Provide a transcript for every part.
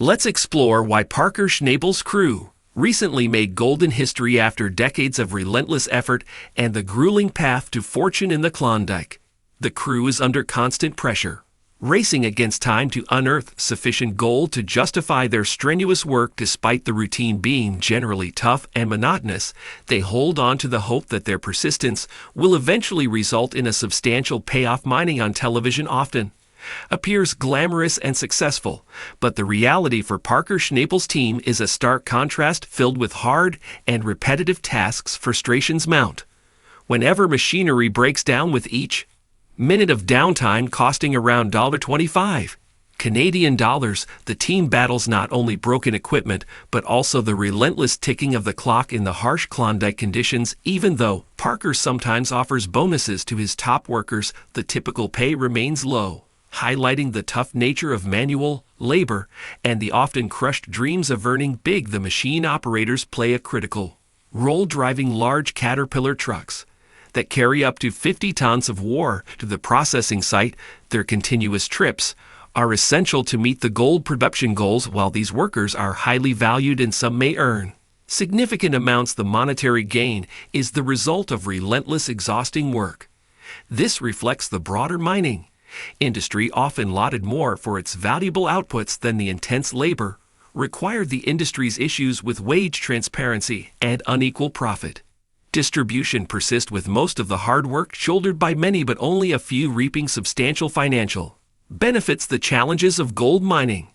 Let's explore why Parker Schnabel's crew recently made golden history after decades of relentless effort and the grueling path to fortune in the Klondike. The crew is under constant pressure, racing against time to unearth sufficient gold to justify their strenuous work. Despite the routine being generally tough and monotonous, they hold on to the hope that their persistence will eventually result in a substantial payoff. Mining on television often appears glamorous and successful, but the reality for Parker Schnabel's team is a stark contrast. Filled with hard and repetitive tasks, frustrations mount whenever machinery breaks down, with each minute of downtime costing around $25 Canadian dollars. The team battles not only broken equipment but also the relentless ticking of the clock in the harsh Klondike conditions. Even though Parker sometimes offers bonuses to his top workers, the typical pay remains low, highlighting the tough nature of manual labor and the often crushed dreams of earning big. The machine operators play a critical role, driving large Caterpillar trucks that carry up to 50 tons of ore to the processing site. Their continuous trips are essential to meet the gold production goals. While these workers are highly valued and some may earn significant amounts, the monetary gain is the result of relentless, exhausting work. This reflects the broader mining industry, often lauded more for its valuable outputs than the intense labor required. The industry's issues with wage transparency and unequal profit distribution persist, with most of the hard work shouldered by many but only a few reaping substantial financial benefits. The challenges of gold mining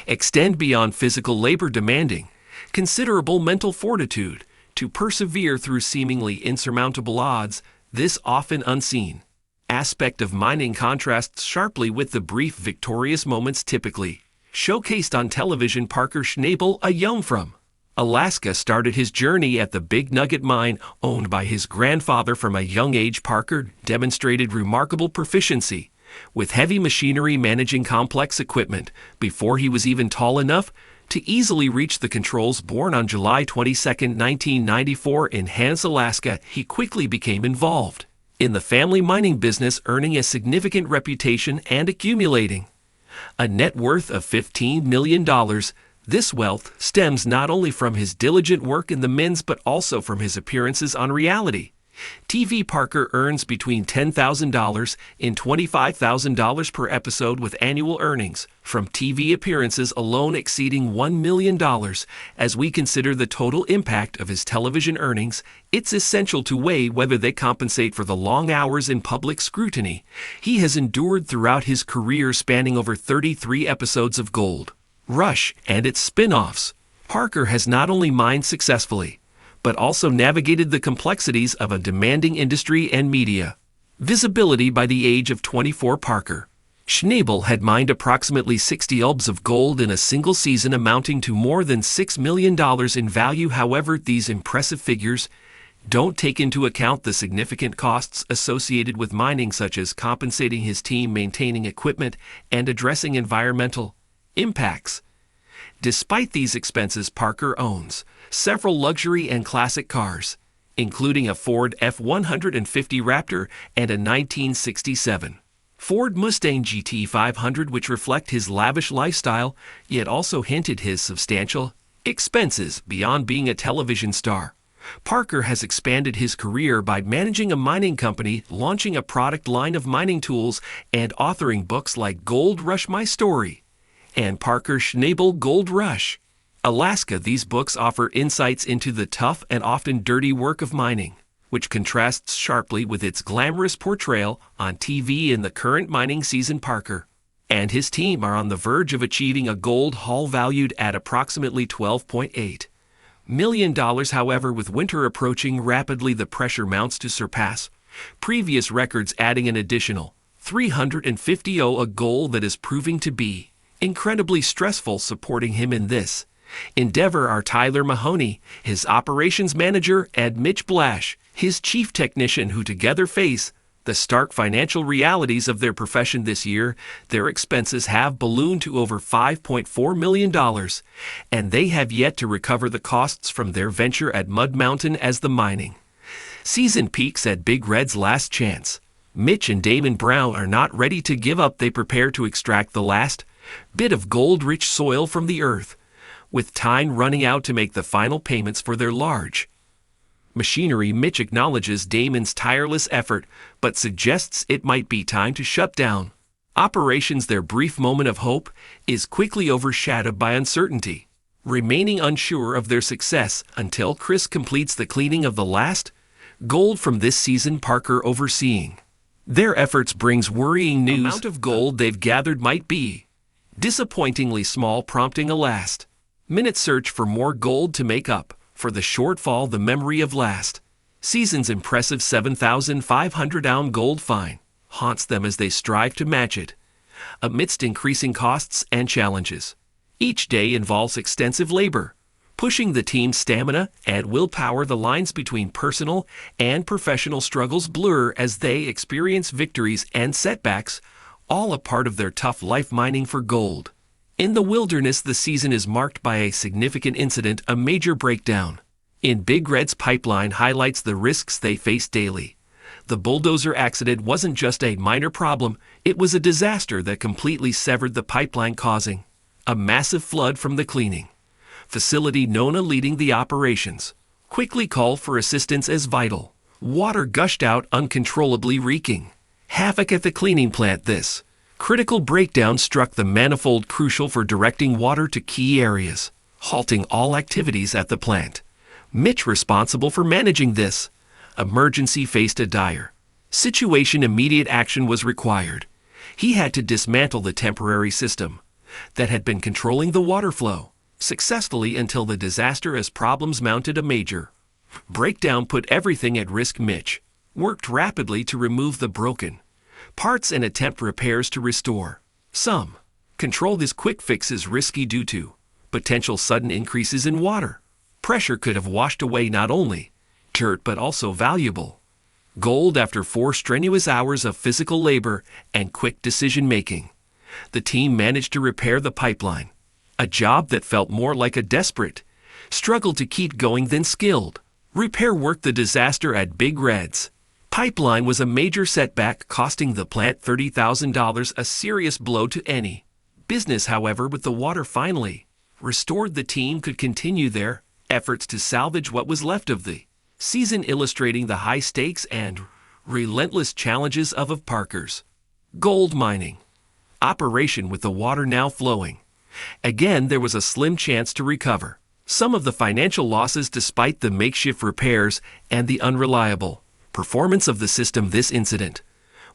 extend beyond physical labor, demanding considerable mental fortitude to persevere through seemingly insurmountable odds. This often unseen aspect of mining contrasts sharply with the brief victorious moments typically showcased on television. Parker Schnabel, a young from Alaska, started his journey at the Big Nugget mine owned by his grandfather. From a young age, Parker demonstrated remarkable proficiency with heavy machinery, managing complex equipment before he was even tall enough to easily reach the controls. Born on July 22, 1994 in Hans, Alaska, he quickly became involved in the family mining business, earning a significant reputation and accumulating a net worth of $15 million. This wealth stems not only from his diligent work in the mines but also from his appearances on reality TV. Parker earns between $10,000 and $25,000 per episode, with annual earnings from TV appearances alone exceeding $1 million. As we consider the total impact of his television earnings, it's essential to weigh whether they compensate for the long hours in public scrutiny he has endured throughout his career, spanning over 33 episodes of Gold Rush and its spin-offs. Parker has not only mined successfully, but also navigated the complexities of a demanding industry and media visibility. By the age of 24, Parker Schnabel had mined approximately 60 ounces of gold in a single season, amounting to more than $6 million in value. However, these impressive figures don't take into account the significant costs associated with mining, such as compensating his team, maintaining equipment, and addressing environmental impacts. Despite these expenses, Parker owns several luxury and classic cars, including a Ford F-150 Raptor and a 1967 Ford Mustang GT 500, which reflect his lavish lifestyle, yet also hinted his substantial expenses. Beyond being a television star, Parker has expanded his career by managing a mining company, launching a product line of mining tools, and authoring books like Gold Rush: My Story and Parker Schnabel: Gold Rush, Alaska. These books offer insights into the tough and often dirty work of mining, which contrasts sharply with its glamorous portrayal on TV in the current mining season. Parker and his team are on the verge of achieving a gold haul valued at approximately $12.8 million. However, with winter approaching rapidly, the pressure mounts to surpass previous records, adding an additional 350 a goal that is proving to be incredibly stressful. Supporting him in this endeavor are Tyler Mahoney, his operations manager, and Mitch Blash, his chief technician, who together face the stark financial realities of their profession. This year, their expenses have ballooned to over $5.4 million, and they have yet to recover the costs from their venture at Mud Mountain as the mining season peaks at Big Red's last chance. Mitch and Damon Brown are not ready to give up. They prepare to extract the last bit of gold-rich soil from the earth, with time running out to make the final payments for their large machinery. Mitch acknowledges Damon's tireless effort, but suggests it might be time to shut down operations. Their brief moment of hope is quickly overshadowed by uncertainty, remaining unsure of their success until Chris completes the cleaning of the last gold from this season. Parker, overseeing their efforts, brings worrying news. The amount of gold they've gathered might be disappointingly small, prompting a last-minute search for more gold to make up for the shortfall. The memory of last season's impressive 7,500-ounce gold find haunts them as they strive to match it amidst increasing costs and challenges. Each day involves extensive labor, pushing the team's stamina and willpower. The lines between personal and professional struggles blur as they experience victories and setbacks, all a part of their tough life mining for gold. In the wilderness, the season is marked by a significant incident. A major breakdown in Big Red's pipeline highlights the risks they face daily. The bulldozer accident wasn't just a minor problem, it was a disaster that completely severed the pipeline, causing a massive flood from the cleaning facility. Nona, leading the operations, quickly called for assistance as vital water gushed out uncontrollably, wreaking havoc at the cleaning plant. This critical breakdown struck the manifold crucial for directing water to key areas, halting all activities at the plant. Mitch, responsible for managing this emergency, faced a dire situation. Immediate action was required. He had to dismantle the temporary system that had been controlling the water flow successfully until the disaster. As problems mounted, a major breakdown put everything at risk. Mitch worked rapidly to remove the broken parts and attempt repairs to restore some control. This quick fix is risky due to potential sudden increases in water pressure could have washed away not only dirt but also valuable gold. After 4 strenuous hours of physical labor and quick decision-making, the team managed to repair the pipeline, a job that felt more like a desperate struggle to keep going than skilled repair work. The disaster at Big Red's pipeline was a major setback, costing the plant $30,000, a serious blow to any business. However, with the water finally restored, the team could continue their efforts to salvage what was left of the season, illustrating the high stakes and relentless challenges of Parker's gold mining operation. With the water now flowing again, there was a slim chance to recover some of the financial losses despite the makeshift repairs and the unreliable performance of the system. This incident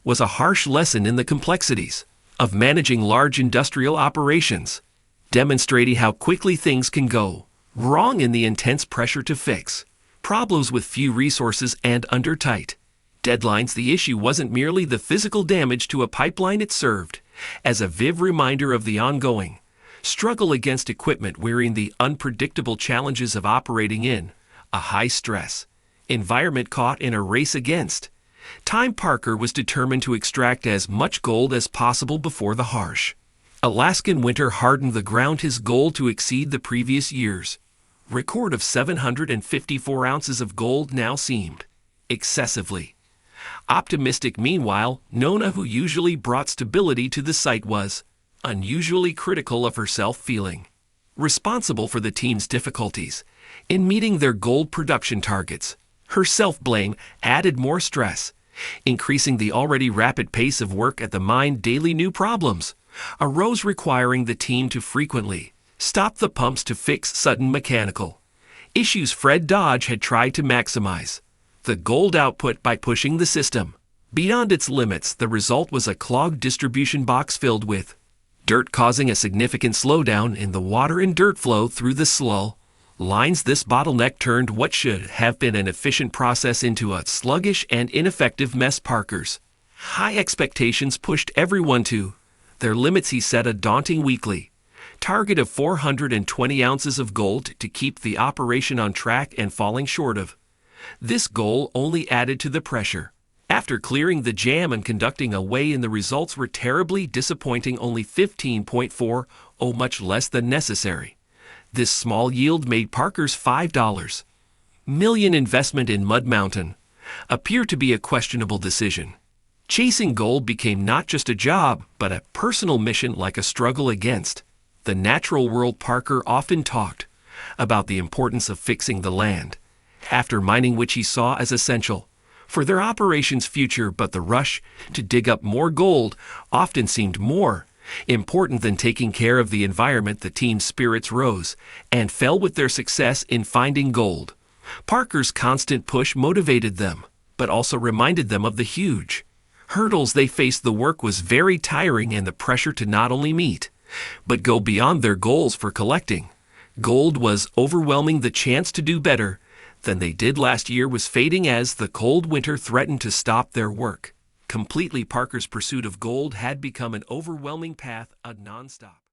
was a harsh lesson in the complexities of managing large industrial operations, demonstrating how quickly things can go wrong in the intense pressure to fix problems with few resources and under tight deadlines. The issue wasn't merely the physical damage to a pipeline, it served as a vivid reminder of the ongoing struggle against equipment wearing, the unpredictable challenges of operating in a high-stress environment. Caught in a race against time, Parker was determined to extract as much gold as possible before the harsh Alaskan winter hardened the ground. His goal to exceed the previous year's record of 754 ounces of gold now seemed excessively optimistic. Meanwhile, Nona, who usually brought stability to the site, was unusually critical of herself, feeling responsible for the team's difficulties in meeting their gold production targets. Her self-blame added more stress, increasing the already rapid pace of work at the mine. Daily new problems arose, requiring the team to frequently stop the pumps to fix sudden mechanical issues. Fred Dodge had tried to maximize the gold output by pushing the system beyond its limits. The result was a clogged distribution box filled with dirt, causing a significant slowdown in the water and dirt flow through the slough lines. This bottleneck turned what should have been an efficient process into a sluggish and ineffective mess. Parker's high expectations pushed everyone to their limits. He set a daunting weekly target of 420 ounces of gold to keep the operation on track, and falling short of this goal only added to the pressure. After clearing the jam and conducting a weigh-in, the results were terribly disappointing, only 15.40, much less than necessary. This small yield made Parker's $5 million investment in Mud Mountain appear to be a questionable decision. Chasing gold became not just a job, but a personal mission, like a struggle against the natural world. Parker often talked about the importance of fixing the land after mining, which he saw as essential for their operation's future, but the rush to dig up more gold often seemed more important than taking care of the environment. The team's spirits rose and fell with their success in finding gold. Parker's constant push motivated them, but also reminded them of the huge hurdles they faced. The work was very tiring, and the pressure to not only meet, but go beyond their goals for collecting gold was overwhelming. The chance to do better than they did last year was fading as the cold winter threatened to stop their work completely. Parker's pursuit of gold had become an overwhelming path, a nonstop.